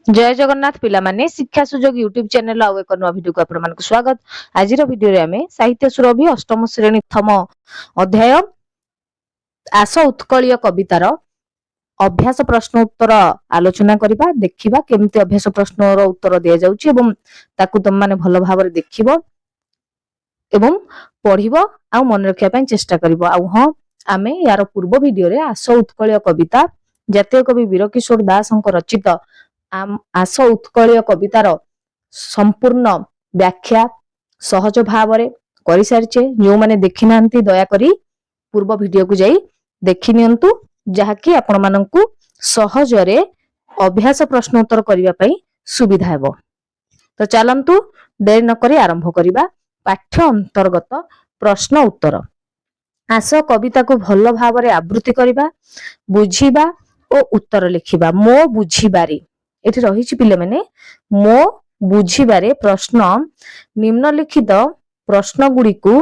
जय जगन्नाथ पिला माने शिक्षा सुजोग यूट्यूब चैनल आउ एक नुआ वीडियो को आपण मानक स्वागत। आज वीडियो रे आमे साहित्य सुरभि अष्टम श्रेणी प्रथम अध्याय आस उत्कलीय कवितार अभ्यास प्रश्न उत्तर आलोचना करिबा देखिबा केमती अभ्यास प्रश्न रो उत्तर दिया जाउची एवं ताकू तुम माने भलो भाबरे देखिबो एवं पढिबो आ मन रखिया पई चेष्टा करिबो। आ हां आमे यार पूर्व वीडियो रे आस उत्कलीय कविता जातीय कवि वीरकिशोर दासଙ୍କ रचित आस उत्कलीय कवितार संपूर्ण व्याख्या सहज भाव कर सारिचे। जो माने देखि नांती दया करी पूर्व वीडियो को जाई देखि नियंतु जहाकी आपण माननकु सहजरे अभ्यास प्रश्न उत्तर करिवा पई सुविधा हेबो। तो चलंतु देर न करी आरंभ करिबा पाठ्य अंतर्गत प्रश्न उत्तर। आस कविता को भल भावरे आवृत्ति करिबा बुझिबा ओ उत्तर लिखिबा। मो बुझिबारी एठी रहिछि पिले माने मो बुझिबारे प्रश्न निम्नलिखित प्रश्न गुडी को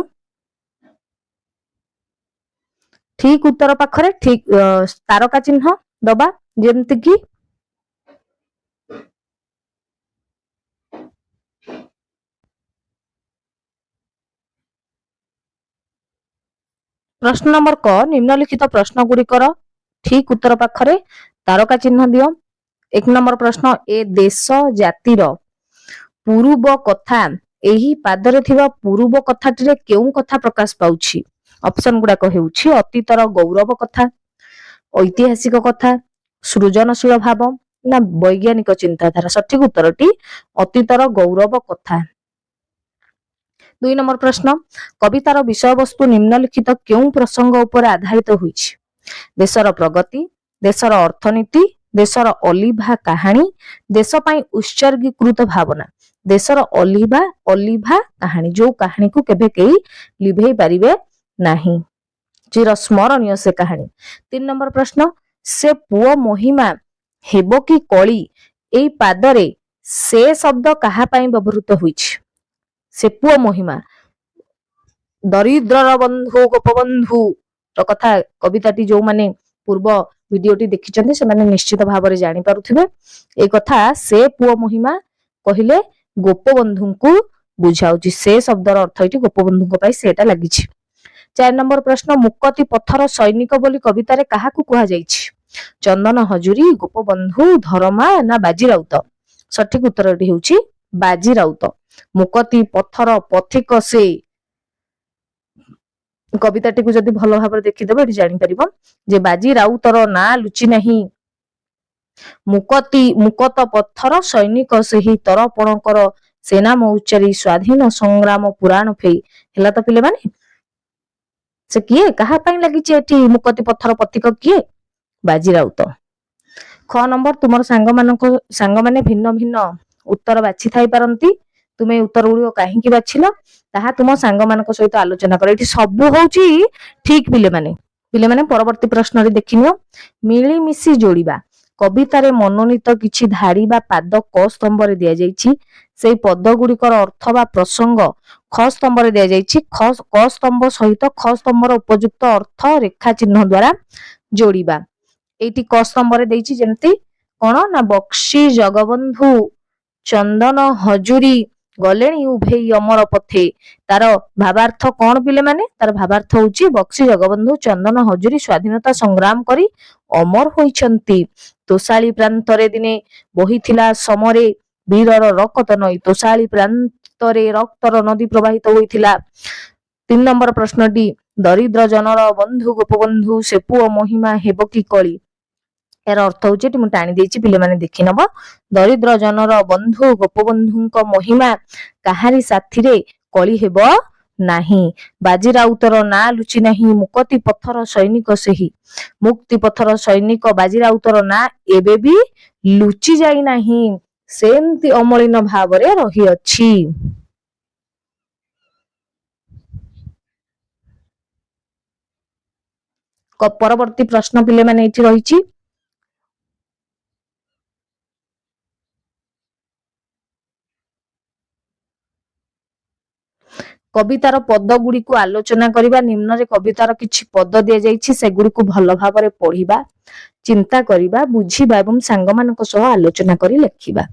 ठीक उत्तर पाखरे ठीक तारका चिन्ह दबा जेमति कि प्रश्न नंबर क निम्नलिखित प्रश्न गुड़िकर ठीक उत्तर पाखरे तारका चिन्ह दियो। एक नंबर प्रश्न ए देश जातिर पूर्व कथा एही पादरे थिबा पूर्व कथाटिरे केउ कथा प्रकाश पाउछि। ऑप्शन गुडा हेउछि अतीतर गौरव कथा, ऐतिहासिक कथा, सृजनशील भाव ना वैज्ञानिक चिंताधारा। सठिक उत्तरटी अतीतर गौरव कथा। 2 नंबर प्रश्न कवितार विषय वस्तु निम्नलिखित केउ प्रसंग उपर आधारित होइछि। देशर प्रगति, देशर अर्थनीति, देशर अलिभा कहानी, देश पई उत्सर्गीकृत भावना। देशर अलिभा कहानी जो कहानी को केबे केई लिभेई परिबे नाही, चिर स्मरणीय से कहानी। 3 नंबर प्रश्न से पुओ महिमा हेबो की कली एई पादरे से शब्द कहा पई व्यवहृत होइछि। से पुओ महिमा दरिद्रर बंधु गोपबंधु तो कथा कविताटी जो माने पूर्व वीडियोटी देखिचंते से माने निश्चित भाव रे जानि पारुथिबे। ए कथा से पुओ महिमा कहिले गोपबंधु को बुझाउछि। से शब्दर अर्थ एटी गोपबंधु को पई सेटा लागिछि। 4 नंबर प्रश्न मुक्ति पथर सैनिक बोली कवितारे काहाकू कुहा जाइछि। चंदन हजूरी, गोपबंधु, धर्मा ना बाजी राउत। सठिक उत्तर हेउछि बाजी राउत। मुक्ति पथर पथिक से कविताटी को जदि भल भाव देखिदेव एठी जानि परिबो जे बाजी राउतर ना लुचि नाही। मुकत पथर सैनिक सेही तरपणकर सेना मौचारी स्वाधीन संग्राम पुराण फेई हेला तो पिले माने से किए कहा पई लागिछि। एठी मुकति पथर पथिक किए बाजी राउत। ख नंबर तुमर सांग माने भिन्न भिन्न उत्तर बाछि थाई पारंती। तुमे उत्तर गुड़िक काहींकी बाछिल ताहा तुम सांग मानक सहित आलोचना कर। एठी सब होउची ठीक पिले माने परवर्ती प्रश्न रे देखिनियो मिली मिसी जोड़िबा। कवितारे मनोनीत किछि धाड़ी बा पाद क स्तंभ रे दिया जाइछि। सेई पद गुड़िकर अर्थ बा प्रसंग ख स्तंभ रे दिया जाइछि। क स्तंभ सहित ख स्तंभर उपयुक्त अर्थ रेखा चिन्ह द्वारा जोड़िबा। एठी क स्तंभ रे देइछि जेमति कोन ना बक्सी जगबंधु चंदन हजूरी गलेणी उभेई अमर पथे। तार भावार्थ कौन पिले माने तार भावार्थ होउची बक्सी जगबंधु चंदन हजूरी स्वाधीनता संग्राम करी अमर होइछंती। तोसाली प्रांतरे दिने बहिथिला समरे वीरर रक्त नई। तोसाली प्रांतरे रक्तर नदी प्रवाहित होइथिला। 3 नंबर प्रश्नटी दरिद्र जनर बंधु गोपबंधु से पुओ महिमा हेबो की कली। यार अर्थ होउची मु टाणी देइछि पिले माने देखि नबो। दरिद्र जनर बंधु गोपबंधुଙ୍କ महिमा काहारी साथी रे कली हेबो नाही। बाजी राउतर ना लुचि नाही। मुक्ति पथर सैनिक सेही। मुक्ति पथर सैनिक बाजी राउतर ना एबे भी लुचि जाई नाही, सेमति अमलिन भावरे रही अछि। परवर्ती प्रश्न पिले माने एठी रहिछि କବିତାର ପଦ ଗୁଡ଼ିକୁ ଆଲୋଚନା କରିବା। ନିମ୍ନରେ କବିତାର କିଛି ପଦ ଦିଆଯାଇଛି, ସେଗୁଡ଼ିକୁ ଭଲ ଭାବରେ ପଢିବା, ଚିନ୍ତା କରିବା, ବୁଝିବା ଏବଂ ସାଙ୍ଗମାନଙ୍କ ସହ ଆଲୋଚନା କରି ଲେଖିବା।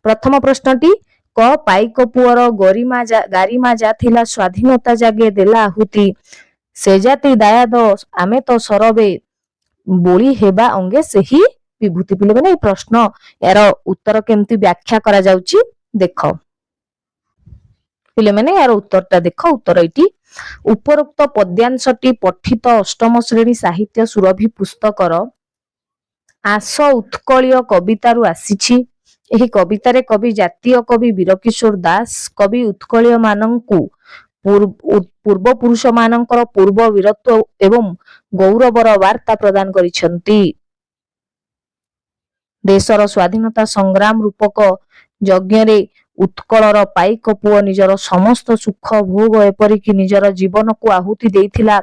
ପ୍ରଥମ ପ୍ରଶ୍ନଟି, କ ପାଇକ ପୁଅର ଗାରିମା ଯା ଥିଲା ସ୍ୱାଧୀନତା ଜାଗେ ଦେଲା ଆହୁତି, ସେ ଜାତି ଦାୟାଦ ଆମେ ତ ସରବେ ବୋଳି ହେବା ଅଙ୍ଗେ ସେହି ବିଭୂତି। ପିଲାମାନେ এই ପ୍ରଶ୍ନ ଏହାର ଉତ୍ତର କେମିତି ବ୍ୟାଖ୍ୟା କରାଯାଉଛି ଦେଖ। ପିଲାମାନେ ଏହାର ଉତ୍ତରଟା ଦେଖ। ଉତ୍ତର ଏଇଟି, ଉପରୋକ୍ତ ପଦ୍ୟାଂଶଟି ପଠିତ ଅଷ୍ଟମ ଶ୍ରେଣୀ ସାହିତ୍ୟ ସୁରଭି ପୁସ୍ତକର ଆସ ଉତ୍କଳୀୟ କବିତାରୁ ଆସିଛି। ଏହି କବିତାରେ କବି ଜାତୀୟ କବି ବୀରକିଶୋର ଦାସ କବି ଉତ୍କଳୀୟ ମାନଙ୍କୁ ପୂର୍ବପୁରୁଷ ମାନଙ୍କର ପୂର୍ବ ବୀରତ୍ୱ ଏବଂ ଗୌରବର ବାର୍ତ୍ତା ପ୍ରଦାନ କରିଛନ୍ତି। ଦେଶର ସ୍ୱାଧୀନତା ସଂଗ୍ରାମ ରୂପକ ଯଜ୍ଞରେ ଉତ୍କଳର ପାଇକ ପୁଅ ନିଜର ସମସ୍ତ ସୁଖ ଭୋଗ ଏପରିକି ନିଜର ଜୀବନକୁ ଆହୁତି ଦେଇଥିଲା।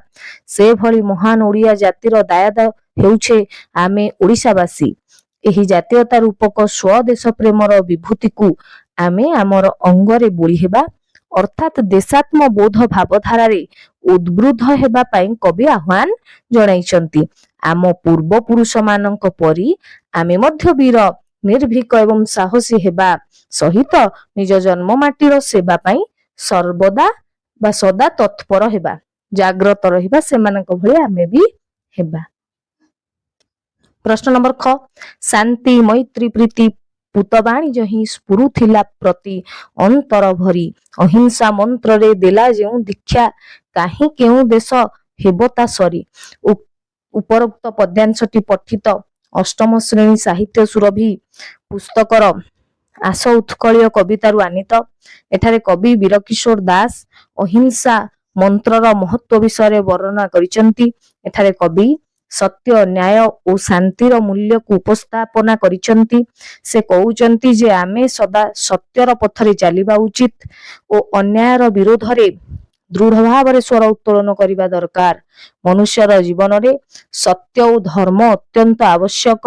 ସେଭଳି ମହାନ ଓଡ଼ିଆ ଜାତିର ଦାୟାଦ ହେଉଛେ ଆମେ ଓଡ଼ିଶାବାସୀ। ଏହି ଜାତୀୟତା ରୂପକ ସ୍ୱଦେଶ ପ୍ରେମର ବିଭୂତିକୁ ଆମେ ଆମର ଅଙ୍ଗରେ ବୋଳି ହେବା, ଅର୍ଥାତ୍ ଦେଶାତ୍ମ ବୋଧ ଭାବଧାରାରେ ଉଦ୍ବୁଦ୍ଧ ହେବା ପାଇଁ କବି ଆହ୍ୱାନ ଜଣାଇଛନ୍ତି। ଆମ ପୂର୍ବପୁରୁଷ ମାନଙ୍କ ପରି ଆମେ ମଧ୍ୟ ବୀର, ନିର୍ଭୀକ ଏବଂ ସାହସୀ ହେବା ସହିତ ନିଜ ଜନ୍ମମାଟିର ସେବା ପାଇଁ ସର୍ବଦା ବା ସଦା ତତ୍ପର ହେବା, ଜାଗ୍ରତ ରହିବା, ସେମାନଙ୍କ ଭଳି ଆମେ ବି ହେବା। ପ୍ରଶ୍ନ ନମ୍ବର ଖ, ଶାନ୍ତି ମୈତ୍ରୀ ପ୍ରୀତି ପୂତବାଣୀ ହିଁ ସ୍ଫୁରୁଥିଲା ପ୍ରତି ଅନ୍ତର ଭରି, ଅହିଂସା ମନ୍ତ୍ରରେ ଦେଲା ଯେଉଁ ଦୀକ୍ଷା, କାହିଁ କେଉଁ ଦେଶ ହେବ ତା ସରି। ଉପରୋକ୍ତ ପଦ୍ୟାଂଶଟି ପଠିତ ଅଷ୍ଟମ ଶ୍ରେଣୀ ସାହିତ୍ୟ ସୁରଭି ପୁସ୍ତକର ଆସ ଉତ୍କଳୀୟ କବିତାରୁ ଆନିତ। ଏଠାରେ କବି ବୀରକିଶୋର ଦାସ ଅହିଂସା ମନ୍ତ୍ରର ମହତ୍ୱ ବିଷୟରେ ବର୍ଣ୍ଣନା କରିଛନ୍ତି। ଏଠାରେ କବି ସତ୍ୟ, ନ୍ୟାୟ ଓ ଶାନ୍ତିର ମୂଲ୍ୟକୁ ଉପସ୍ଥାପନା କରିଛନ୍ତି। ସେ କହୁଛନ୍ତି ଯେ ଆମେ ସଦା ସତ୍ୟର ପଥରେ ଚାଲିବା ଉଚିତ ଓ ଅନ୍ୟାୟର ବିରୋଧରେ ଦୃଢ଼ ଭାବରେ ସ୍ୱର ଉତ୍ତୋଳନ କରିବା ଦରକାର। ମନୁଷ୍ୟର ଜୀବନରେ ସତ୍ୟ ଓ ଧର୍ମ ଅତ୍ୟନ୍ତ ଆବଶ୍ୟକ।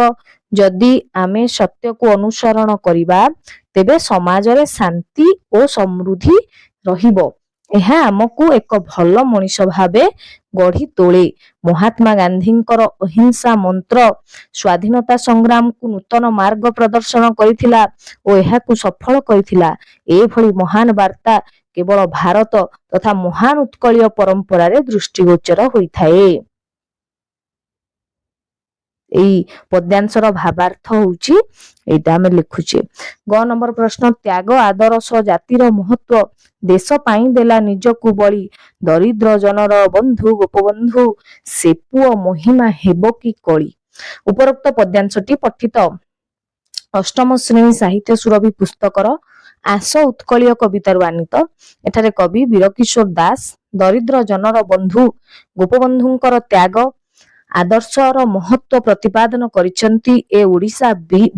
ଯଦି ଆମେ ସତ୍ୟକୁ ଅନୁସରଣ କରିବା ତେବେ ସମାଜରେ ଶାନ୍ତି ଓ ସମୃଦ୍ଧି ରହିବ। ଏହା ଆମକୁ ଏକ ଭଲ ମଣିଷ ଭାବେ ଗଢ଼ି ତୋଳେ। ମହାତ୍ମା ଗାନ୍ଧୀଙ୍କର ଅହିଂସା ମନ୍ତ୍ର ସ୍ୱାଧୀନତା ସଂଗ୍ରାମକୁ ନୂତନ ମାର୍ଗ ପ୍ରଦର୍ଶନ କରିଥିଲା ଓ ଏହାକୁ ସଫଳ କରିଥିଲା। ଏଭଳି ମହାନ ବାର୍ତ୍ତା କେବଳ ଭାରତ ତଥା ମହାନ ଉତ୍କଳୀୟ ପରମ୍ପରାରେ ଦୃଷ୍ଟିଗୋଚର ହୋଇଥାଏ। ଏଇ ପଦ୍ୟାଂଶର ଭାବାର୍ଥ ହଉଛି ଏଇଟା ଆମେ ଲେଖୁଛେ। ଗ ନମ୍ବର ପ୍ରଶ୍ନ, ତ୍ୟାଗ ଆଦର୍ଶ ଜାତିର ମହତ୍ୱ, ଦେଶ ପାଇଁ ଦେଲା ନିଜକୁ ବଳି, ଦରିଦ୍ର ଜନର ବନ୍ଧୁ ଗୋପବନ୍ଧୁ, ସେ ପୁଅ ମହିମା ହେବ କି କଳି। ଉପରୋକ୍ତ ପଦ୍ୟାଂଶଟି ପଠିତ ଅଷ୍ଟମ ଶ୍ରେଣୀ ସାହିତ୍ୟ ସୁରଭି ପୁସ୍ତକର ଆସ ଉତ୍କଳୀୟ କବିତାରୁ ଆନିତ। ଏଠାରେ କବି ବୀରକିଶୋର ଦାସ ଦରିଦ୍ର ଜନର ବନ୍ଧୁ ଗୋପବନ୍ଧୁଙ୍କର ତ୍ୟାଗ ଆଦର୍ଶର ମହତ୍ୱ ପ୍ରତିପାଦନ କରିଛନ୍ତି। ଏ ଓଡ଼ିଶା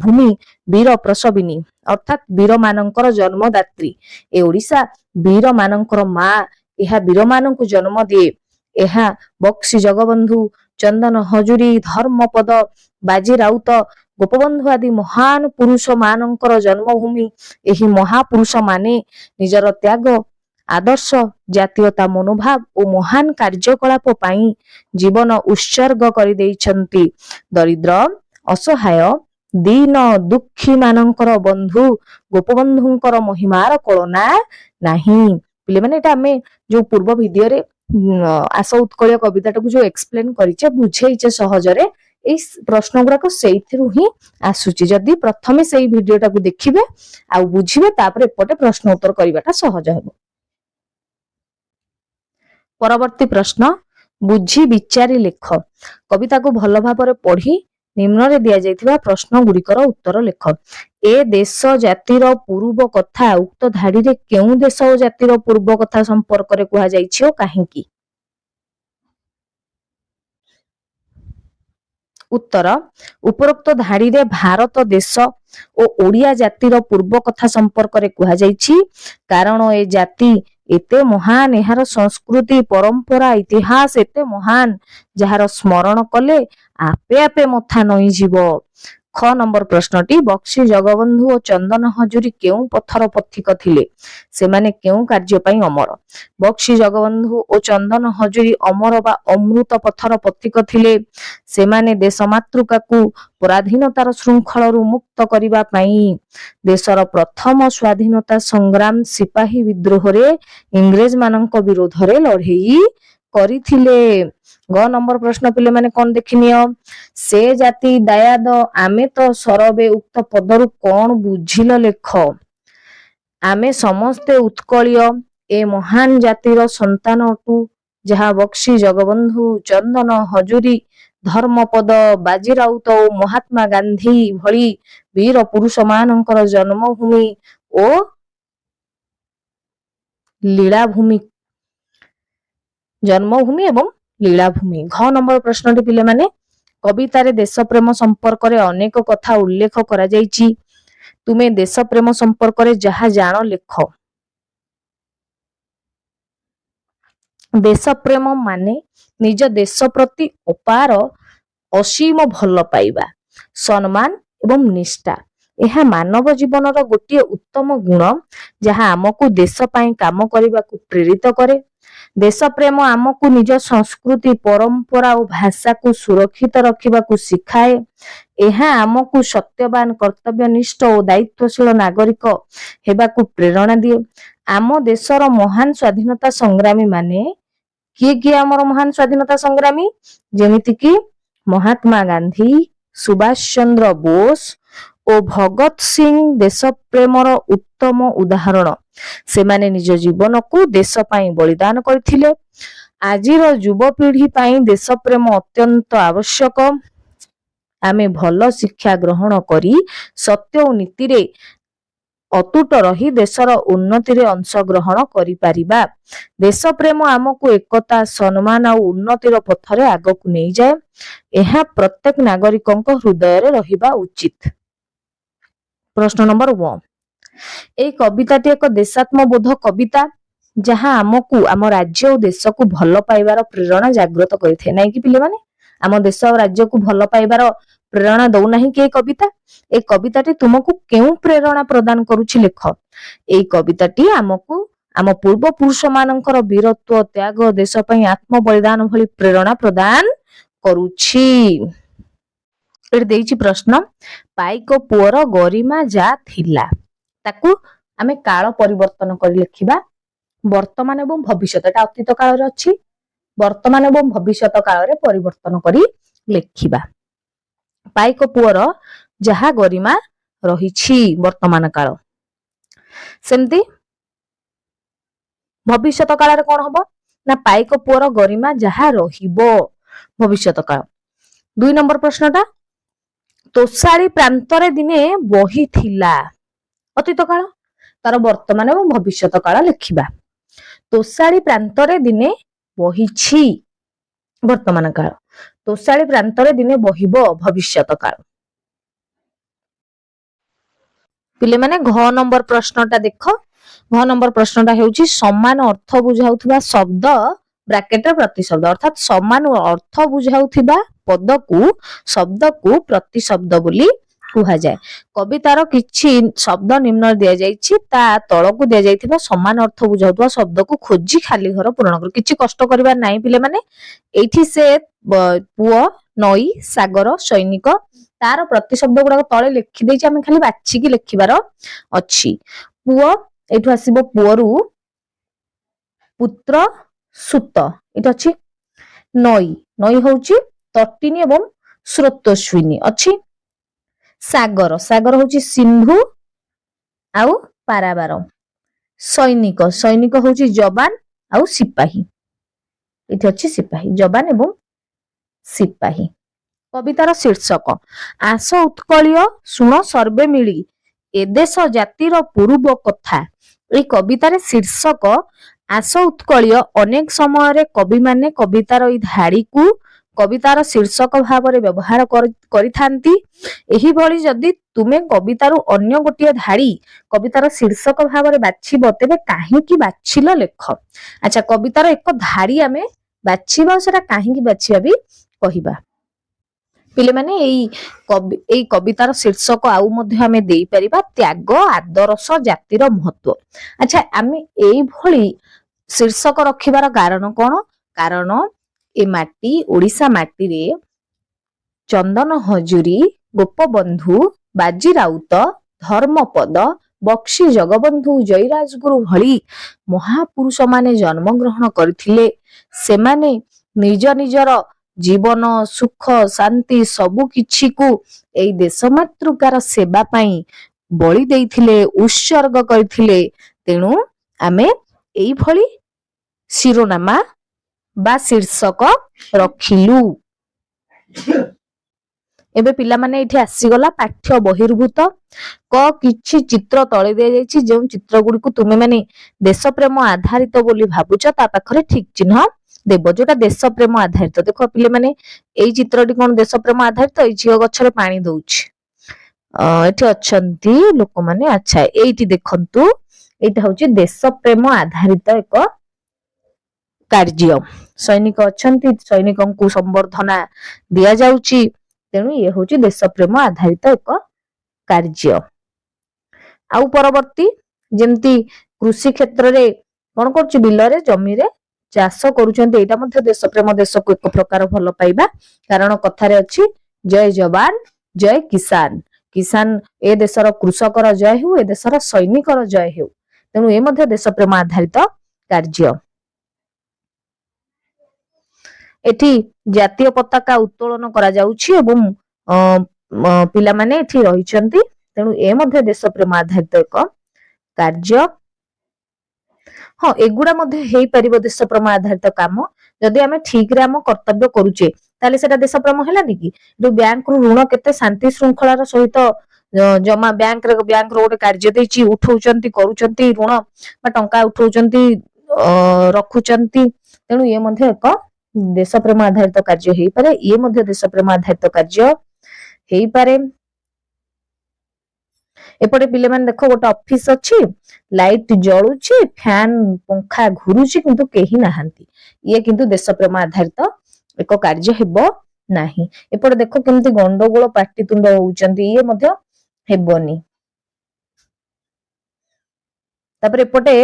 ଭୂମି ବୀର ପ୍ରସବିନୀ, ଅର୍ଥାତ୍ ବୀର ମାନଙ୍କର ଜନ୍ମଦାତ୍ରୀ। ଏ ଓଡ଼ିଶା ବୀର ମାନଙ୍କର ମା, ଏହା ବୀର ମାନଙ୍କୁ ଜନ୍ମ ଦିଏ। ଏହା ବକ୍ସି ଜଗବନ୍ଧୁ, ଚନ୍ଦନ ହଜୁରୀ, ଧର୍ମପଦ, ବାଜି ରାଉତ, ଗୋପବନ୍ଧୁ ଆଦି ମହାନ ପୁରୁଷ ମାନଙ୍କର ଜନ୍ମଭୂମି। ଏହି ମହାପୁରୁଷ ମାନେ ନିଜର ତ୍ୟାଗ ଆଦର୍ଶ, ଜାତୀୟତା ମନୋଭାବ ଓ ମହାନ କାର୍ଯ୍ୟକଳାପ ପାଇଁ ଜୀବନ ଉତ୍ସର୍ଗ କରିଦେଇଛନ୍ତି। ଦରିଦ୍ର, ଅସହାୟ, ଦୀନ ଦୁଃଖୀ ମାନଙ୍କର ବନ୍ଧୁ ଗୋପବନ୍ଧୁଙ୍କର ମହିମାର କଳନା ନାହିଁ। ପିଲାମାନେ ଏଟା ଆମେ ଯୋଉ ପୂର୍ବ ଭିଡିଓରେ ଆସ ଉତ୍କଳୀୟ କବିତାଟାକୁ ଯୋଉ ଏକ୍ସପ୍ଲେନ କରିଛେ, ବୁଝେଇଛେ ସହଜରେ, ଏଇ ପ୍ରଶ୍ନ ଗୁଡାକ ସେଇଥିରୁ ହିଁ ଆସୁଛି। ଯଦି ପ୍ରଥମେ ସେଇ ଭିଡିଓଟାକୁ ଦେଖିବେ ଆଉ ବୁଝିବେ, ତାପରେ ଏପଟେ ପ୍ରଶ୍ନ ଉତ୍ତର କରିବାଟା ସହଜ ହେବ। ପରବର୍ତ୍ତୀ ପ୍ରଶ୍ନ, ବୁଝି ବିଚାରି ଲେଖ। କବିତାକୁ ଭଲ ଭାବରେ ପଢି ନିମ୍ନରେ ଦିଆଯାଇଥିବା ପ୍ରଶ୍ନ ଗୁଡିକର ଉତ୍ତର ଲେଖ। ଏ ଦେଶ ଜାତିର ପୂର୍ବ କଥା, ଉକ୍ତ ଧାଡିରେ କେଉଁ ଦେଶ ଓ ଜାତିର ପୂର୍ବ କଥା ସମ୍ପର୍କରେ କୁହାଯାଇଛି ଓ କାହିଁକି? ଉତ୍ତର, ଉପରୋକ୍ତ ଧାଡିରେ ଭାରତ ଦେଶ ଓ ଓଡ଼ିଆ ଜାତିର ପୂର୍ବ କଥା ସମ୍ପର୍କରେ କୁହାଯାଇଛି। କାରଣ ଏ ଜାତି ଏତେ ମହାନ, ଏହାର ସଂସ୍କୃତି, ପରମ୍ପରା, ଇତିହାସ ଏତେ ମହାନ, ଯାହାର ସ୍ମରଣ କଲେ ଆପେ ଆପେ ମଥା ନଇଁଯିବ। ख नंबर प्रश्नटी बक्सी जगबंधु और चंदन हजूरी केउं पथर पथिक थिले सेमाने केउं कार्य पई अमर बक्सी जगबंधु और चंदन हजूरी अमर बा अमृत पथर पथिक थिले सेमाने देश मातृका को पराधीनतार श्रृंखल मुक्त करबा पई देशर प्रथम स्वाधीनता संग्राम सिपाही विद्रोह रे इंग्रेज मानक विरोध रे लड़ेई करिथिले। ग नंबर प्रश्न पिले माने कोन देखिनियो से जाति दायाद आमे तो सरबे उक्त पदरु कोन बुझिल लेख आमे समस्ते उत्कलीय ए महान जातिर संतान अटु जहा बक्सी जगबंधु चंदन हजूरी धर्मपद बाजीराउत और महात्मा गांधी भली वीर पुरुष मानकर जन्मभूमि ओ लीलाभूमि जन्मभूमि एवं लीलाभूमि। घ नंबर प्रश्नटी पिले माने कवितारे देश प्रेम संपर्क रे अनेक कथा उल्लेख करा जायछि तुमे देश प्रेम संपर्क रे जहा जानो लेख। देश प्रेम माने निज देश प्रति अपार असीम भल पाइबा सम्मान एवं निष्ठा यह मानव जीवन गोटे उत्तम गुण जहा आमको देश पई काम करने को प्रेरित करे। देश प्रेम आमको निज संस्कृति परंपरा और भाषा को सुरक्षित रखा को शिखाए यह आमको सत्यवान कर्तव्यनिष्ठ और दायित्वशील नागरिक हेबा को प्रेरणा दिए। आम देशर महान स्वाधीनता संग्रामी माने किए किए आमर महान स्वाधीनता संग्रामी जेमिति कि महात्मा गांधी सुभाष चंद्र बोस और भगत सिंह देश प्रेमर उत्तम उदाहरण सेमाने निज जीवन को देश पई बलिदान करथिले। आजिर युवपीढ़ी पई देश प्रेम अत्यंत आवश्यक आमे भल शिक्षा ग्रहण करी सत्य और नीति रे अतुट रही देशर उन्नति रे अंश ग्रहण करि परिबा। देश प्रेम आमको एकता सम्मान और उन्नतिर पथरे आगकु नै जाय एहा प्रत्येक नागरिकक हृदय रे रहिबा उचित। प्रश्न नंबर 1 ए कविताटी एक देशात्मबोध कविता जहां आमको आम राज्य और देश को भल पाइबार प्रेरणा जागृत करिथे नै कि पिले माने आम देश और राज्य को भल पाइबार प्रेरणा दौ नाही कि कविता ए कविताटी तुमको केउ प्रेरणा प्रदान करूछि लेख। ए कविताटी आमको आम पूर्व पुरुष मानकर वीरत्व त्याग देश पई आत्म बलिदान भली प्रेरणा प्रदान करूछि। एट देइछि प्रश्न पाइक पुअर गरिमा जा थिला ताकू आमे काल परिवर्तन करि लेखिबा वर्तमान एवं भविष्यत एटा अतीत काल रे अछि वर्तमान एवं भविष्यत काल रे परिवर्तन करि लेखिबा। पाइक पुअर जहा गरिमा रहिछि वर्तमान काल सेमती भविष्यत काल रे कोन हबो ना पाइक पुअर गरिमा जहा रहिबो भविष्यत काल। 2 नंबर प्रश्नटा तोषाली प्रांतरे दिने बही थिला अतीत काल तार वर्तमान एवं भविष्यत काल लेखिबा। तोषाली प्रांतरे दिने बहिछि वर्तमान काल तोषाली प्रांतरे दिने बहिबो भविष्यत काल। पिले माने घ नंबर प्रश्नटा देख घ नंबर प्रश्नटा हेउछि समान अर्थ बुझाउथबा शब्द ब्रैकेट रे प्रतिशब्द अर्थात समान अर्थ बुझाउथबा पद को प्रतिशब्द बोली कुहा जाय। कवितार किछि शब्द निम्न दिया जायछि ता तळकु दिया जायथिबा समान अर्थ बुझाउथबा शब्द को खोजी खाली घर पूर्ण कर किछि कष्ट करबा नाही पिले माने एठी से पुओ नई सागर सैनिक तार प्रतिशब्द गुडा तळे लिखि देछि आमे खाली बाछि कि लिखिबार अछि। पुओ एठु आसीबो पुओरु पुत्र सुत एटा अछि नई नई होउछि तटिनी एवं स्रोतस्विनी अछि। सागर सागर होउछि सिंधु आउ पाराबार। सैनिक सैनिक होउछि जवान आउ सिपाही एठी अछि सिपाही जवान एवं सिपाही। कवितार शीर्षक आस उत्कलीय सुण सर्वे मिली ए देश जातिर पूर्व कथा। ए कवितार शीर्षक आस उत्कलीय अनेक समय रे कवि माने कवितार ई धाड़ी को कवितार शीर्षक भाव रे व्यवहार करिथांती। एही भली जदि तुमे कवितार अन्य गोटिए धाड़ी कवितार शीर्षक भाव रे बाछिबो तेबे काहे कि बाछिलो लेख। अच्छा कवितार एक धाड़ी आमे बाछिबा सेटा काहे कि बाछिबा भी कहिबा। ପିଲେ ମାନେ ଏଇ କବିତାର ଶୀର୍ଷକ ଆଉ ମଧ୍ୟ ଆମେ ଦେଇପାରିବା ତ୍ୟାଗ ଆଦର୍ଶ ଜାତିର ମହତ୍ଵ। ଆଚ୍ଛା, ଆମେ ଏଇଭଳି ଶୀର୍ଷକ ରଖିବାର କାରଣ କଣ? କାରଣ ଏ ମାଟି ଓଡିଶା ମାଟିରେ ଚନ୍ଦନ ହଜୁରୀ, ଗୋପବନ୍ଧୁ, ବାଜି ରାଉତ, ଧର୍ମପଦ, ବକ୍ସି ଜଗବନ୍ଧୁ, ଜୟୀରାଜଗୁରୁ ଭଳି ମହାପୁରୁଷ ମାନେ ଜନ୍ମଗ୍ରହଣ କରିଥିଲେ। ସେମାନେ ନିଜ ନିଜର ଜୀବନ ସୁଖ ଶାନ୍ତି ସବୁ କିଛିକୁ ଏଇ ଦେଶ ମାତୃକାର ସେବା ପାଇଁ ବଳି ଦେଇଥିଲେ, ଉତ୍ସର୍ଗ କରିଥିଲେ। ତେଣୁ ଆମେ ଏଇଭଳି ଶିରୋନାମା ବା ଶୀର୍ଷକ ରଖିଲୁ। ଏବେ ପିଲାମାନେ ଏଇଠି ଆସିଗଲା ପାଠ୍ୟ ବହିର୍ଭୂତ କିଛି ଚିତ୍ର ତଳେ ଦିଆଯାଇଛି। ଯେଉଁ ଚିତ୍ର ଗୁଡିକୁ ତୁମେ ମାନେ ଦେଶ ପ୍ରେମ ଆଧାରିତ ବୋଲି ଭାବୁଛ ତା ପାଖରେ ଠିକ ଚିହ୍ନ ଦେବ, ଯୋଉଟା ଦେଶ ପ୍ରେମ ଆଧାରିତ। ଦେଖ ପିଲାମାନେ, ଏଇ ଚିତ୍ରଟି କଣ ଦେଶ ପ୍ରେମ ଆଧାରିତ? ଏଇ ଝିଅ ଗଛରେ ପାଣି ଦଉଛି, ଏଠି ଅଛନ୍ତି ଲୋକମାନେ। ଆଚ୍ଛା, ଏଇଠି ଦେଖନ୍ତୁ, ଏଇଟା ହଉଛି ଦେଶ ପ୍ରେମ ଆଧାରିତ ଏକ କାର୍ଯ୍ୟ। ସୈନିକ ଅଛନ୍ତି, ସୈନିକଙ୍କୁ ସମ୍ବର୍ଦ୍ଧନା ଦିଆଯାଉଛି। ତେଣୁ ଇଏ ହଉଛି ଦେଶ ପ୍ରେମ ଆଧାରିତ ଏକ କାର୍ଯ୍ୟ। ଆଉ ପରବର୍ତ୍ତୀ, ଯେମିତି କୃଷି କ୍ଷେତ୍ରରେ କଣ କରୁଛି, ବିଲରେ ଜମିରେ ଚାଷ କରୁଛନ୍ତି, ଏଇଟା ମଧ୍ୟ ଦେଶ ପ୍ରେମ, ଦେଶକୁ ଏକ ପ୍ରକାର ଭଲ ପାଇବା। କାରଣ କଥାରେ ଅଛି ଜୟ ଯବାନ ଜୟ କିଷାନ। କିଷାନ ଏ ଦେଶର କୃଷକର ଜୟ ହେଉ, ଏ ଦେଶର ସୈନିକର ଜୟ ହେଉ। ତେଣୁ ଏ ମଧ୍ୟ ଦେଶ ପ୍ରେମ ଆଧାରିତ କାର୍ଯ୍ୟ। ଏଠି ଜାତୀୟ ପତାକା ଉତ୍ତୋଳନ କରାଯାଉଛି ଏବଂ ପିଲାମାନେ ଏଠି ରହିଛନ୍ତି। ତେଣୁ ଏ ମଧ୍ୟ ଦେଶ ପ୍ରେମ ଆଧାରିତ ଏକ କାର୍ଯ୍ୟ। ହଁ, ଏଗୁଡା ମଧ୍ୟ ହେଇପାରିବ ଦେଶ ପ୍ରେମ ଆଧାରିତ କାମ ଯଦି ଆମେ ଠିକରେ ଆମ କର୍ତ୍ତବ୍ୟ କରୁଛେ, ତାହେଲେ ସେଟା ଦେଶ ପ୍ରେମ ହେଲାନି କି? ଯୋଉ ବ୍ୟାଙ୍କରୁ ଋଣ କେତେ ଶାନ୍ତି ଶୃଙ୍ଖଳାର ସହିତ ଜମା ବ୍ୟାଙ୍କର ଗୋଟେ କାର୍ଯ୍ୟ ଦେଇଛି, ଉଠଉଛନ୍ତି, କରୁଛନ୍ତି ଋଣ ବା ଟଙ୍କା ଉଠଉଛନ୍ତି, ରଖୁଛନ୍ତି। ତେଣୁ ଇଏ ମଧ୍ୟ ଏକ ଦେଶ ପ୍ରେମ ଆଧାରିତ କାର୍ଯ୍ୟ ହେଇପାରେ। ଇଏ ମଧ୍ୟ ଦେଶ ପ୍ରେମ ଆଧାରିତ କାର୍ଯ୍ୟ ହେଇପାରେ। ଏପଟେ ପିଲାମାନେ ଦେଖ, ଗୋଟେ ଅଫିସ ଅଛି, ଲାଇଟ ଜଳୁଛି, ଫ୍ୟାନ ପଙ୍ଖା ଘୁରୁଛି, କିନ୍ତୁ କେହି ନାହାନ୍ତି। ଇଏ କିନ୍ତୁ ଦେଶ ପ୍ରେମ ଆଧାରିତ ଏକ କାର୍ଯ୍ୟ ହେବ ନାହିଁ। ଏପଟେ ଦେଖ କେମିତି ଗଣ୍ଡଗୋଳ ପାଟିତୁଣ୍ଡ ହଉଛନ୍ତି, ଇଏ ମଧ୍ୟ ହେବନି। ତାପରେ ଏପଟେ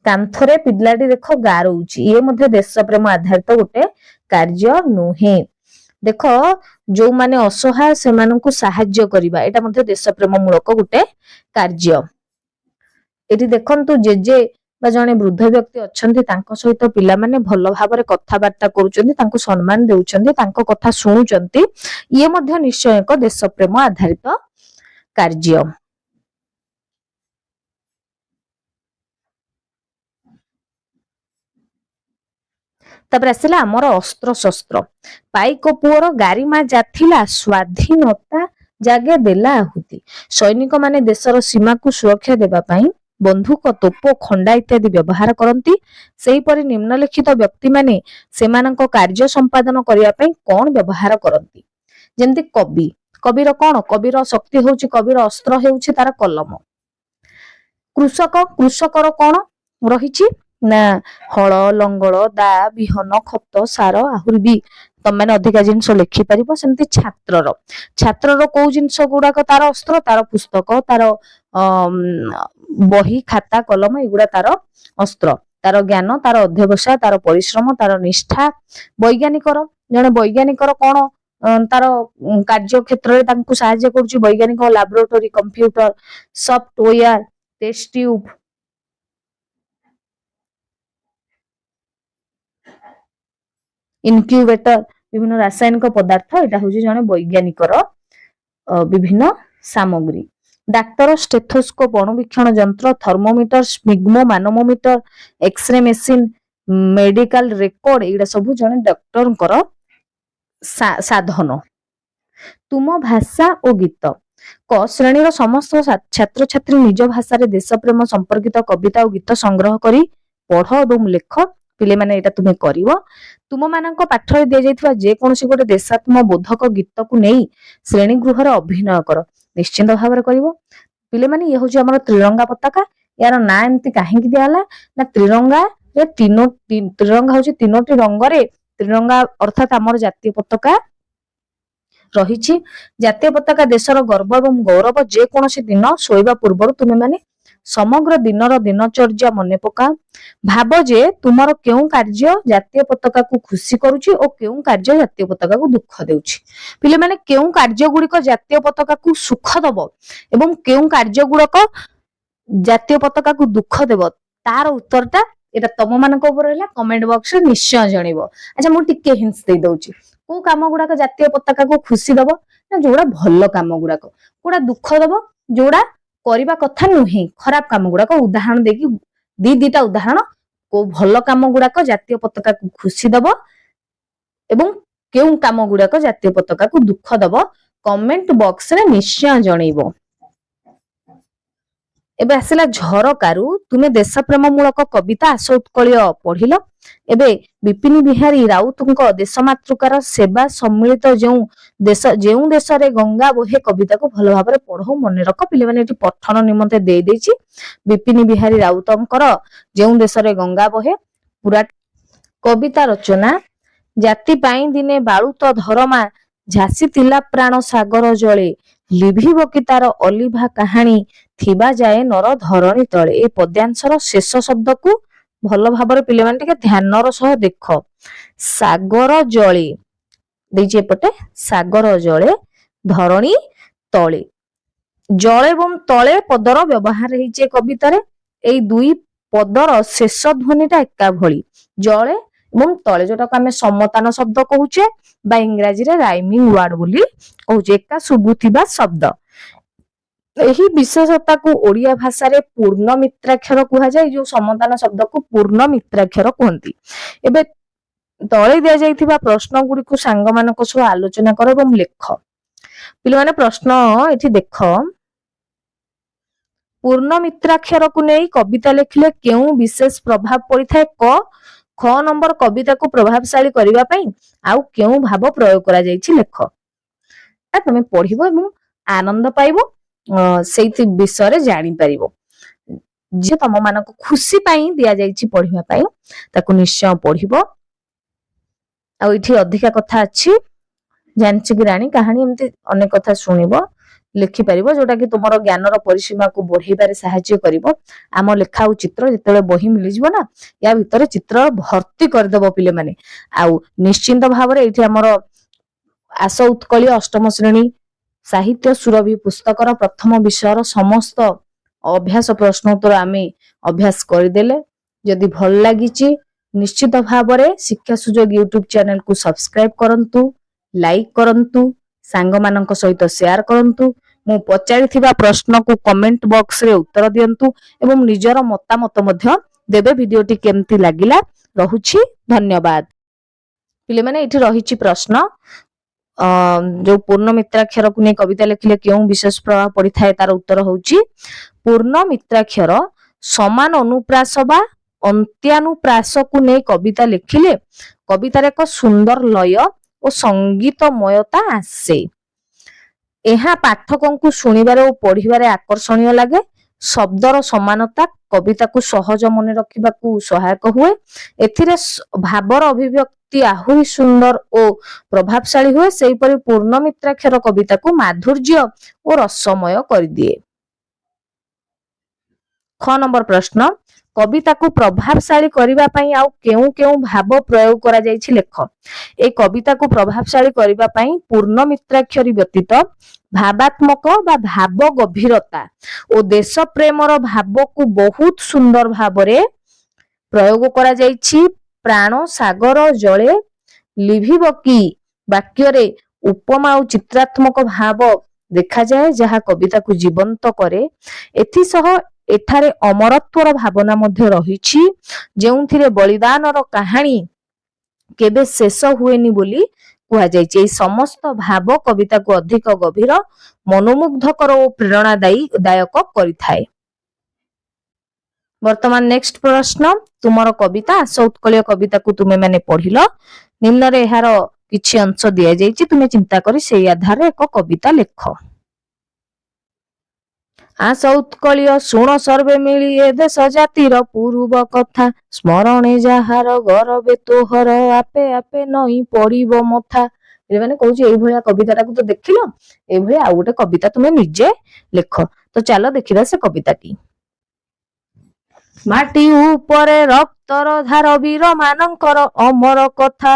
କାନ୍ଥରେ ପିଲାଟି ଦେଖ ଗାରଉଛି, ଇଏ ମଧ୍ୟ ଦେଶ ପ୍ରେମ ଆଧାରିତ ଗୋଟେ କାର୍ଯ୍ୟ ନୁହେଁ। ଦେଖ, ଯୋଉମାନେ ଅସହାୟ ସେମାନଙ୍କୁ ସାହାଯ୍ୟ କରିବା, ଏଇଟା ମଧ୍ୟ ଦେଶ ପ୍ରେମ ମୂଳକ ଗୋଟେ କାର୍ଯ୍ୟ। ଏଠି ଦେଖନ୍ତୁ, ଜେଜେ ବା ଜଣେ ବୃଦ୍ଧ ବ୍ୟକ୍ତି ଅଛନ୍ତି, ତାଙ୍କ ସହିତ ପିଲାମାନେ ଭଲ ଭାବରେ କଥାବାର୍ତ୍ତା କରୁଛନ୍ତି, ତାଙ୍କୁ ସମ୍ମାନ ଦେଉଛନ୍ତି, ତାଙ୍କ କଥା ଶୁଣୁଛନ୍ତି। ଇଏ ମଧ୍ୟ ନିଶ୍ଚୟ ଏକ ଦେଶ ପ୍ରେମ ଆଧାରିତ କାର୍ଯ୍ୟ। ତାପରେ ଆସିଲା ଆମର ଅସ୍ତ୍ର ଶସ୍ତ୍ର। ପାଇକ ପୁଅର ଗାରିମା ଯାଥିଲା, ସ୍ୱାଧୀନତା ଜାଗେ ଦେଲା ଆହୁତି। ସୈନିକ ମାନେ ଦେଶର ସୀମାକୁ ସୁରକ୍ଷା ଦେବା ପାଇଁ ବନ୍ଧୁକ, ତୋପ, ଖଣ୍ଡା ଇତ୍ୟାଦି ବ୍ୟବହାର କରନ୍ତି। ସେହିପରି ନିମ୍ନଲିଖିତ ବ୍ୟକ୍ତି ମାନେ ସେମାନଙ୍କ କାର୍ଯ୍ୟ ସମ୍ପାଦନ କରିବା ପାଇଁ କଣ ବ୍ୟବହାର କରନ୍ତି? ଯେମିତି କବି, କବିର କଣ? କବିର ଶକ୍ତି ହଉଛି, କବିର ଅସ୍ତ୍ର ହେଉଛି ତାର କଲମ। କୃଷକ, କୃଷକର କଣ ରହିଛି ନା ହଳ, ଲଙ୍ଗଳ, ଦା, ବିହନ, ଖତ, ସାର, ଆହୁରି ବି ତମେ ଅଧିକା ଜିନିଷ ଲେଖିପାରିବ। ସେମିତି ଛାତ୍ରର, ଛାତ୍ରର କୋଉ ଜିନିଷ ଗୁଡାକ ତାର ଅସ୍ତ୍ର? ତାର ପୁସ୍ତକ, ତାର ବହି, ଖାତା, କଲମ, ଏଗୁଡା ତାର ଅସ୍ତ୍ର। ତାର ଜ୍ଞାନ, ତାର ଅଧ୍ୟବସାୟ, ତାର ପରିଶ୍ରମ, ତାର ନିଷ୍ଠା। ବୈଜ୍ଞାନିକର, ଜଣେ ବୈଜ୍ଞାନିକର କଣ ତାର କାର୍ଯ୍ୟ କ୍ଷେତ୍ରରେ ତାଙ୍କୁ ସାହାଯ୍ୟ କରୁଛି? ବୈଜ୍ଞାନିକ laboratory, computer, software, test tube, incubator, ବିଭିନ୍ନ ରାସାୟନିକ ପଦାର୍ଥ। ଏଇଟା ହଉଛି ଜଣେ ବୈଜ୍ଞାନିକର ବିଭିନ୍ନ ସାମଗ୍ରୀ। ଡାକ୍ତର ଷ୍ଟେଥୋସ୍କୋପ, ଅଣୁବୀକ୍ଷଣ ଯନ୍ତ୍ର, thermometer, sphygmomanometer, x ray machine, medical record, ଏଇଟା ସବୁ ଜଣେ ଡକ୍ଟରଙ୍କର ସାଧନ। ତୁମ ଭାଷା ଓ ଗୀତ। ଶ୍ରେଣୀର ସମସ୍ତ ଛାତ୍ରଛାତ୍ରୀ ନିଜ ଭାଷାରେ ଦେଶ ପ୍ରେମ ସମ୍ପର୍କିତ କବିତା ଓ ଗୀତ ସଂଗ୍ରହ କରି ପଢ ଏବଂ ଲେଖ। ପିଲାମାନେ ଏଇଟା ତୁମେ କରିବ। ତୁମମାନଙ୍କ ପାଠରେ ଦିଆଯାଇଥିବା ଯେକୌଣସି ଗୋଟେ ଦେଶାତ୍ମ ବୋଧକ ଗୀତକୁ ନେଇ ଶ୍ରେଣୀ ଗୃହରେ ଅଭିନୟ କର। ନିଶ୍ଚିନ୍ତ ଭାବରେ କରିବ। ପିଲାମାନେ, ଇଏ ହଉଛି ଆମର ତ୍ରିରଙ୍ଗା ପତାକା। ଏହାର ନାଁ ଏମିତି କାହିଁକି ଦିଆହେଲା ନା ତ୍ରିରଙ୍ଗାରେ ତ୍ରିରଙ୍ଗା ହଉଛି ତିନୋଟି ରଙ୍ଗରେ, ତ୍ରିରଙ୍ଗା ଅର୍ଥାତ ଆମର ଜାତୀୟ ପତାକା ରହିଛି। ଜାତୀୟ ପତାକା ଦେଶର ଗର୍ବ ଏବଂ ଗୌରବ। ଯେକୌଣସି ଦିନ ଶୋଇବା ପୂର୍ବରୁ ତୁମେ ମାନେ ସମଗ୍ର ଦିନର ଦିନଚର୍ଯ୍ୟା ମନେ ପକାଅ। ଭାବ ଯେ ତୁମର କେଉଁ କାର୍ଯ୍ୟ ଜାତୀୟ ପତାକାକୁ ଖୁସି କରୁଛି ଓ କେଉଁ କାର୍ଯ୍ୟ ଜାତୀୟ ପତାକାକୁ ଦୁଃଖ ଦେଉଛି। ପିଲାମାନେ କେଉଁ କାର୍ଯ୍ୟ ଗୁଡିକ ଜାତୀୟ ପତାକାକୁ ସୁଖ ଦବ ଏବଂ କେଉଁ କାର୍ଯ୍ୟ ଗୁଡିକ ଜାତୀୟ ପତାକାକୁ ଦୁଃଖ ଦେବ, ତାର ଉତ୍ତରଟା এটা ତମ ମାନଙ୍କ ଉପରେ ରହିଲା। କମେଣ୍ଟ ବକ୍ସରେ ନିଶ୍ଚୟ ଜଣେଇବ। ଆଚ୍ଛା, ମୁଁ ଟିକେ ହିଣ୍ଟସ ଦେଇ ଦଉଛି। କୋଉ କାମ ଗୁଡାକ ଜାତୀୟ ପତାକାକୁ ଖୁସି ଦବ ନା ଯୋଉଟା ଭଲ କାମ ଗୁଡାକ, କୋଉଟା ଦୁଃଖ ଦବ ଯୋଉଟା କରିବା କଥା ନୁହେଁ, ଖରାପ କାମ ଗୁଡାକ। ଉଦାହରଣ ଦେଇକି ଦିଟା ଉଦାହରଣ, କୋଉ ଭଲ କାମ ଗୁଡାକ ଜାତୀୟ ପତାକାକୁ ଖୁସି ଦବ ଏବଂ କେଉଁ କାମ ଗୁଡାକ ଜାତୀୟ ପତାକାକୁ ଦୁଃଖ ଦବ, କମେଣ୍ଟ ବକ୍ସରେ ନିଶ୍ଚୟ ଜଣେଇବ। ଏବେ ଆସିଲା ଝରକାରୁ। ତୁମେ ଦେଶପ୍ରେମ ମୂଳକ କବିତା ଆସ ଉତ୍କଳୀୟ ପଢିଲ। ଏବେ ବିପିନ ବିହାରୀ ରାଉତଙ୍କ ଦେଶମାତୃକାର ସେବା ସମ୍ମିଳିତ ଯେଉଁ ଦେଶରେ ଗଙ୍ଗା ବୋହେ କବିତାକୁ ଭଲ ଭାବରେ ପଢ, ମନେ ରଖ। ପିଲାମାନେ ଏଠି ପଠନ ନିମନ୍ତେ ଦେଇଛି ବିପିନ ବିହାରୀ ରାଉତଙ୍କର ଯେଉଁ ଦେଶରେ ଗଙ୍ଗା ବୋହେ। ପୁରା କବିତା ରଚନା। ଜାତି ପାଇଁ ଦିନେ ବାଳୁତ ଧରମା, ଝାସିଥିଲା ପ୍ରାଣ ସାଗର ଜଳେ, ଲିଭିବ କି ତାର ଅଲିଭା କାହାଣୀ, ଥିବା ଯାଏ ନର ଧରଣୀ ତଳେ। এই ପଦ୍ୟାଂଶର ଶେଷ ଶବ୍ଦକୁ ଭଲ ଭାବରେ ପିଲାମାନେ ଟିକେ ଧ୍ୟାନର ସହ ଦେଖ। ସାଗର ଜଳେ ଦେଇଛି ଏପଟେ, ସାଗର ଜଳେ ଧରଣୀ ତଳେ। ଜଳେ ଏବଂ ତଳେ ପଦର ବ୍ୟବହାର ହେଇଛି ଏ କବିତାରେ। ଏଇ ଦୁଇ ପଦର ଶେଷ ଧ୍ୱନିଟା ଏକା ଭଳି, ଜଳେ ଏବଂ ତଳେ, ଯୋଉଟାକୁ ଆମେ ସମତାନ ଶବ୍ଦ କହୁଛେ ବା ଇଂରାଜୀରେ ରାଇମିଂ ୱାର୍ଡ ବୋଲି କହୁଛେ, ଏକା ଶୁଭୁଥିବା ଶବ୍ଦ। ଏହି ବିଶେଷତାକୁ ଓଡ଼ିଆ ଭାଷାରେ ପୂର୍ଣ୍ଣ ମିତ୍ରାକ୍ଷର କୁହାଯାଏ। ଯୋଉ ସମତାନ ଶବ୍ଦକୁ ପୂର୍ଣ୍ଣ ମିତ୍ରାକ୍ଷର କୁହନ୍ତି। ଏବେ ତଳେ ଦିଆଯାଇଥିବା ପ୍ରଶ୍ନ ଗୁଡିକୁ ସାଙ୍ଗମାନଙ୍କ ସହ ଆଲୋଚନା କର ଏବଂ ଲେଖ। ପିଲାମାନେ ପ୍ରଶ୍ନ ଏଠି ଦେଖ। ପୂର୍ଣ୍ଣ ମିତ୍ରାକ୍ଷରକୁ ନେଇ କବିତା ଲେଖିଲେ କେଉଁ ବିଶେଷ ପ୍ରଭାବ ପଡିଥାଏ? ଖ ନମ୍ବର କବିତାକୁ ପ୍ରଭାବଶାଳୀ କରିବା ପାଇଁ ଆଉ କେଉଁ ଭାବ ପ୍ରୟୋଗ କରାଯାଇଛି ଲେଖ। ତମେ ପଢିବ ଏବଂ ଆନନ୍ଦ ପାଇବ, ସେଇ ବିଷୟରେ ଜାଣିପାରିବ। ଯେ ତମ ମାନଙ୍କୁ ଖୁସି ପାଇଁ ଦିଆଯାଇଛି ପଢିବା ପାଇଁ, ତାକୁ ନିଶ୍ଚୟ ପଢିବ। ଆଉ ଏଠି ଅଧିକା କଥା ଅଛି, ଜାଣିଛି କି ରାଣୀ କାହାଣୀ, ଏମିତି ଅନେକ କଥା ଶୁଣିବ, ଲେଖିପାରିବ, ଯୋଉଟା କି ତୁମର ଜ୍ଞାନର ପରିସୀମାକୁ ବଢେଇବାରେ ସାହାଯ୍ୟ କରିବ। ଆମ ଲେଖା ଆଉ ଚିତ୍ର ଯେତେବେଳେ ବହି ମିଳିଯିବ ନା, ୟା ଭିତରେ ଚିତ୍ର ଭର୍ତ୍ତି କରିଦବ ପିଲାମାନେ। ଆଉ ନିଶ୍ଚିନ୍ତ ଭାବରେ ଏଇଠି ଆମର ଆସ ଉତ୍କଳୀୟ ଅଷ୍ଟମ ଶ୍ରେଣୀ ସାହିତ୍ୟ ସୁରଭି ପୁସ୍ତକର ପ୍ରଥମ ବିଷୟର ସମସ୍ତ ଅଭ୍ୟାସ ପ୍ରଶ୍ନ ଉତ୍ତର ଆମେ ଅଭ୍ୟାସ କରିଦେଲେ। ଯଦି ଭଲ ଲାଗିଛି ନିଶ୍ଚିତ ଭାବରେ ଶିକ୍ଷା ସୁଯୋଗ ୟୁଟ୍ୟୁବ ଚ୍ୟାନେଲକୁ ସବସ୍କ୍ରାଇବ କରନ୍ତୁ, ଲାଇକ୍ କରନ୍ତୁ, ସାଙ୍ଗମାନଙ୍କ ସହିତ ସେୟାର କରନ୍ତୁ। ମୁଁ ପଚାରିଥିବା ପ୍ରଶ୍ନକୁ କମେଣ୍ଟ ବକ୍ସରେ ଉତ୍ତର ଦିଅନ୍ତୁ ଏବଂ ନିଜର ମତାମତ ମଧ୍ୟ ଦେବେ। ଭିଡିଓଟି କେମିତି ଲାଗିଲା? ରହୁଛି, ଧନ୍ୟବାଦ। ପିଲାମାନେ ଏଠି ରହିଛି ପ୍ରଶ୍ନ, ଯୋଉ ପୂର୍ଣ୍ଣ ମିତ୍ରାକ୍ଷରକୁ ନେଇ କବିତା ଲେଖିଲେ କେଉଁ ବିଶେଷ ପ୍ରଭାବ ପଡିଥାଏ, ତାର ଉତ୍ତର ହଉଛି ପୂର୍ଣ୍ଣ ମିତ୍ରାକ୍ଷର ସମାନ ଅନୁପ୍ରାସ ବା ଅନ୍ତ୍ୟାନୁପ୍ରାସକୁ ନେଇ କବିତା ଲେଖିଲେ କବିତାରେ ଏକ ସୁନ୍ଦର ଲୟ ଓ ସଙ୍ଗୀତମୟତା ଆସେ। ଏହା ପାଠକଙ୍କୁ ଶୁଣିବାରେ ଓ ପଢିବାରେ ଆକର୍ଷଣୀୟ ଲାଗେ। ଶବ୍ଦର ସମାନତା କବିତାକୁ ସହଜ ମନେ ରଖିବାକୁ ସହାୟକ ହୁଏ। ଏଥିରେ ଭାବର ଅଭିବ୍ୟକ୍ତି ଆହୁରି ସୁନ୍ଦର ଓ ପ୍ରଭାବଶାଳୀ ହୁଏ। ସେହିପରି ପୂର୍ଣ୍ଣ ମିତ୍ରାକ୍ଷର କବିତାକୁ ମାଧୁର୍ଯ୍ୟ ଓ ରସମୟ କରିଦିଏ। ଖ ନମ୍ବର ପ୍ରଶ୍ନ, କବିତାକୁ ପ୍ରଭାବଶାଳୀ କରିବା ପାଇଁ ଆଉ କେଉଁ କେଉଁ ଭାବ ପ୍ରୟୋଗ କରାଯାଇଛି ଲେଖ। এই କବିତାକୁ ପ୍ରଭାବଶାଳୀ କରିବା ପାଇଁ ପୂର୍ଣ୍ଣ ମିତ୍ରାକ୍ଷରୀ ବ୍ୟତୀତ ଭାବାତ୍ମକ ବା ଭାବ ଗଭୀରତା ଓ ଦେଶ ପ୍ରେମର ଭାବକୁ ବହୁତ ସୁନ୍ଦର ଭାବରେ ପ୍ରୟୋଗ କରାଯାଇଛି। ପ୍ରାଣ ସାଗର ଜଳେ ଲିଭିବ କି ବାକ୍ୟରେ ଉପମା ଓ ଚିତ୍ରାତ୍ମକ ଭାବ ଦେଖାଯାଏ, ଯାହା କବିତାକୁ ଜୀବନ୍ତ କରେ। ଏଥିସହ ଏଠାରେ ଅମରତ୍ୱର ଭାବନା ମଧ୍ୟ ରହିଛି, ଯେଉଁଥିରେ ବଳିଦାନର କାହାଣୀ କେବେ ଶେଷ ହୁଏନି ବୋଲି କୁହାଯାଇଛି। ଏହି ସମସ୍ତ ଭାବ କବିତାକୁ ଅଧିକ ଗଭୀର, ମନୋମୁଗ୍ଧକର ଓ ପ୍ରେରଣାଦାୟକ କରିଥାଏ। ବର୍ତ୍ତମାନ ନେକ୍ସଟ ପ୍ରଶ୍ନ, ତୁମର କବିତା ଆସ ଉତ୍କଳୀୟ କବିତାକୁ ତୁମେ ମାନେ ପଢିଲ। ନିମ୍ନରେ ଏହାର କିଛି ଅଂଶ ଦିଆଯାଇଛି, ତୁମେ ଚିନ୍ତା କରି ସେଇ ଆଧାରରେ ଏକ କବିତା ଲେଖ। ଆସ ଉତ୍କଳୀୟ ଶୁଣ ସର୍ବେ ମିଳି ଏ ଦେଶ ଜାତିର ପୂର୍ବ କଥା, ସ୍ମରଣେ ଯାହାର ଗରବେ ତୋହର, ଆପେ ଆପେ ନଈ ପଡିବ ମଥା। ପିଲାମାନେ କହୁଛି ଏଇଭଳିଆ କବିତାଟାକୁ ତ ଦେଖିଲ, ଏଇଭଳିଆ ଆଉ ଗୋଟେ କବିତା ତୁମେ ନିଜେ ଲେଖ। ତ ଚାଲ ଦେଖିବା ସେ କବିତାଟି। ମାଟି ଉପରେ ରକ୍ତର ଧାର ବୀର ମାନଙ୍କର ଅମର କଥା,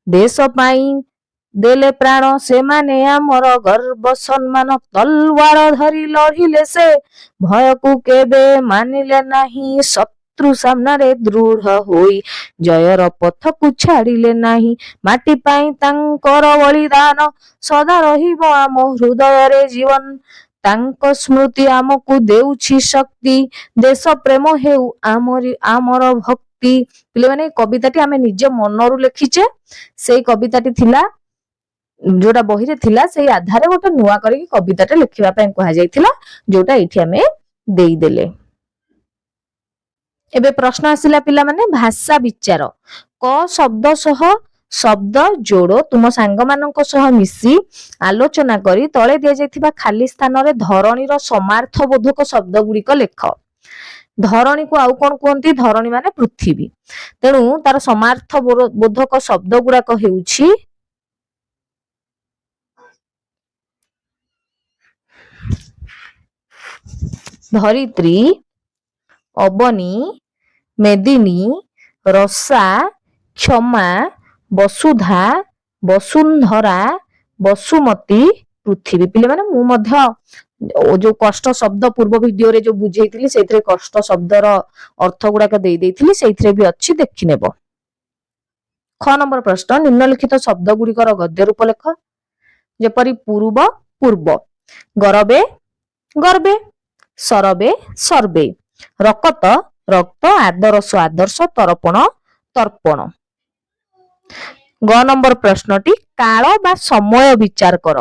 ଦେଶ ପାଇଁ ଦେଲେ ପ୍ରାଣ ସେମାନେ ଆମର ଗର୍ବ ସମ୍ମାନ, ତଲୱାର ଧରି ଲଢିଲେ ସେ ଭୟକୁ କେବେ ମାନିଲେ ନାହିଁ, ଶତ୍ରୁ ସାମ୍ନାରେ ଦୃଢ ହୋଇ ଜୟର ପଥକୁ ଛାଡିଲେ ନାହିଁ। ମାଟି ପାଇଁ ତାଙ୍କର ବଳିଦାନ ସଦା ରହିବ ଆମ ହୃଦୟରେ ଜୀବନ, ତାଙ୍କ ସ୍ମୃତି ଆମକୁ ଦେଉଛି ଶକ୍ତି, ଦେଶ ପ୍ରେମ ହେଉ ଆମର ଭକ୍ତି। ପିଲାମାନେ ଏଇ କବିତାଟି ଆମେ ନିଜ ମନରୁ ଲେଖିଛେ। ସେଇ କବିତାଟି ଥିଲା ଯୋଉଟା ବହିରେ ଥିଲା, ସେଇ ଆଧାରରେ ଗୋଟେ ନୂଆ କରିକି କବିତାଟେ ଲେଖିବା ପାଇଁ କୁହାଯାଇଥିଲା, ଯୋଉଟା ଏଇଠି ଆମେ ଦେଇଦେଲେ। ଏବେ ପ୍ରଶ୍ନ ଆସିଲା ପିଲାମାନେ, ଭାଷା ବିଚାର। କ ଶବ୍ଦ ସହ ଶବ୍ଦ ଯୋଡ ତୁମ ସାଙ୍ଗମାନଙ୍କ ସହ ମିଶି ଆଲୋଚନା କରି ତଳେ ଦିଆଯାଇଥିବା ଖାଲି ସ୍ଥାନରେ ଧରଣୀର ସମାର୍ଥ ବୋଧକ ଶବ୍ଦ ଗୁଡିକ ଲେଖ। ଧରଣୀକୁ ଆଉ କଣ କୁହନ୍ତି? ଧରଣୀ ମାନେ ପୃଥିବୀ। ତେଣୁ ତାର ସମାର୍ଥ ବୋଧକ ଶବ୍ଦ ଗୁଡାକ ହେଉଛି ଧରିତ୍ରୀ, ଅବନୀ, ମେଦିନୀ, ରସା, କ୍ଷମା, ବସୁଧା, ବସୁନ୍ଧରା, ବସୁମତୀ, ପୃଥିବୀ। ପିଲାମାନେ ମୁଁ ମଧ୍ୟ ଯୋଉ କଷ୍ଟ ଶବ୍ଦ ପୂର୍ବ ଭିଡିଓରେ ଯୋଉ ବୁଝେଇଥିଲି, ସେଇଥିରେ କଷ୍ଟ ଶବ୍ଦର ଅର୍ଥ ଗୁଡାକ ଦେଇଥିଲି, ସେଇଥିରେ ବି ଅଛି, ଦେଖିନେବ। ख ନମ୍ବର ପ୍ରଶ୍ନ, ନିମ୍ନଲିଖିତ ଶବ୍ଦ ଗୁଡିକର ଗଦ୍ୟ ରୂପ ଲେଖ। ଯେପରି ପୂର୍ବ, ପୂର୍ବ, ଗରବେ, ଗର୍ବେ, ସରବେ, ସର୍ବେ, ରକତ, ରକ୍ତ, ଆଦର୍ଶ, ଆଦର୍ଶ, ତର୍ପଣ, ତର୍ପଣ। ଗ ନମ୍ବର ପ୍ରଶ୍ନଟି, କାଳ ବା ସମୟ ବିଚାର କର।